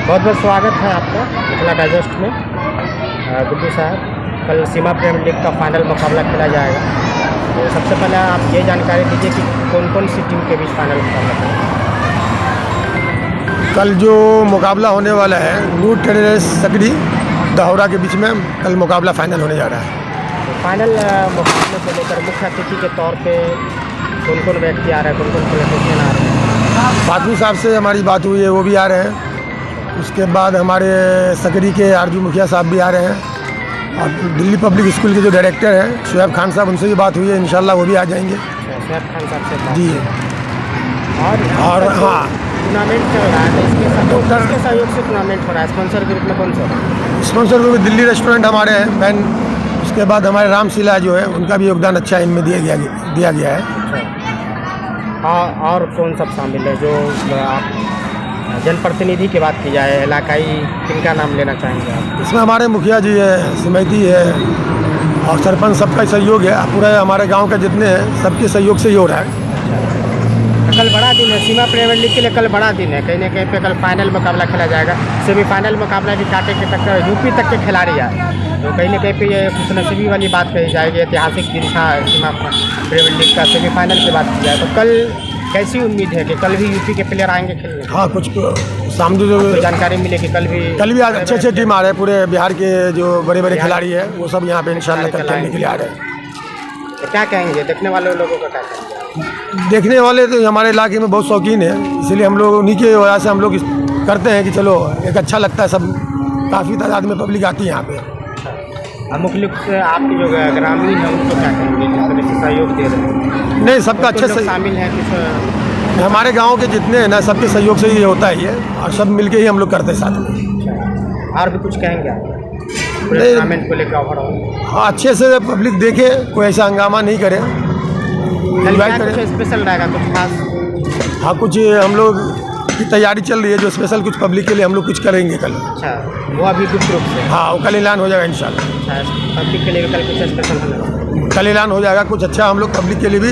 बहुत बहुत स्वागत है आपका मिथिला डाइजेस्ट में। गुड्डू साहब, कल सीमा प्रीमियर लीग का फाइनल मुकाबला खेला जाएगा, तो सबसे पहले आप ये जानकारी दीजिए कि कौन कौन सी टीम के बीच फाइनल मुकाबला खेला। कल जो मुकाबला होने वाला है न्यू ट्रेडर्स सकड़ी दहोरा के बीच में कल मुकाबला फाइनल होने जा रहा है। तो फाइनल मुकाबले को लेकर मुख्य अतिथि के तौर पे कौन कौन व्यक्ति आ रहे हैं, कौन कौन पॉलिटिशियन आ रहे हैं? फातमी साहब से हमारी बात हुई है, वो भी आ रहे हैं। उसके बाद हमारे सकरी के आरजू मुखिया साहब भी आ रहे हैं, और दिल्ली पब्लिक स्कूल के जो डायरेक्टर हैं शुएब खान साहब, उनसे भी बात हुई है, इंशाल्लाह वो भी आ जाएंगे। शुएब खान साहब से बात जी। और हाँ, टूर्नामेंट चल रहा है, तो इसके सहयोग से टूर्नामेंट हो रहा है। स्पॉन्सर के रूप में कौन सा स्पॉन्सर को भी दिल्ली रेस्टोरेंट हमारे हैं मैन। उसके बाद हमारे रामशिला जो है उनका भी योगदान अच्छा इनमें दिया गया है। हाँ, और कौन सब शामिल है? जो आप जनप्रतिनिधि की बात की जाए, इलाकाई किनका नाम लेना चाहेंगे आप? इसमें हमारे मुखिया जी है, समिति है और सरपंच, सबका सहयोग है। पूरा हमारे गांव के जितने हैं सबके सहयोग से ही हो रहा है। कल बड़ा दिन है सीमा प्रीमियर लीग के लिए, कल बड़ा दिन है। कहीं ना कहीं पे कल फाइनल मुकाबला खेला जाएगा। सेमीफाइनल मुकाबला भी कांटे के टक्कर, यूपी तक के खिलाड़ी आए, तो कहीं ना कहीं पे ये खुशनसीबी वाली बात कही जाएगी। ऐतिहासिक दिन था सीमा प्रीमियर लीग का। सेमीफाइनल की बात की जाए तो कल कैसी उम्मीद है कि कल भी यूपी के प्लेयर आएंगे खेलने? हाँ, कुछ सामने जो जानकारी मिले कि कल भी अच्छे टीम आ रहे हैं। पूरे बिहार के जो बड़े बड़े खिलाड़ी हैं वो सब यहाँ पे इंशाल्लाह कल खेलने के लिए आ रहे हैं। तो क्या कहेंगे देखने वाले लोगों का? क्या कहेंगे? देखने वाले तो हमारे इलाके में बहुत शौकीन है, इसलिए हम लोग उन्हीं की वजह से हम लोग करते हैं कि चलो एक अच्छा लगता है। सब काफ़ी तादाद में पब्लिक आती है यहाँ पे। मुख्य रूप से आपके जो ग्रामीण है उनको क्या कहेंगे, जिस तरह से सहयोग दे रहे हैं? नहीं, सबका अच्छे से शामिल है कुछ हमारे गांव के जितने हैं ना, सबके सहयोग से ही होता है ये, और सब मिलके ही हम लोग करते हैं साथ में। और भी कुछ कहेंगे आप टूर्नामेंट को लेकर? ओवरऑल हाँ, अच्छे से पब्लिक देखे, कोई ऐसा हंगामा नहीं करे, एंजॉय कुछ करें। स्पेशल रहेगा कुछ खास? हाँ, कुछ हम लोग की तैयारी चल रही है, जो स्पेशल कुछ पब्लिक के लिए हम लोग कुछ करेंगे कल। अच्छा, वो अभी गुप्त रूप से? हाँ, वो कल ऐलान हो जाएगा इंशाल्लाह। अच्छा, पब्लिक के लिए भी कल कुछ स्पेशल होगा? कल ऐलान हो जाएगा कुछ अच्छा, हम लोग पब्लिक के लिए भी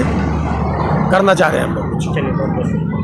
करना चाह रहे हैं हम लोग कुछ। चलिए, बहुत बहुत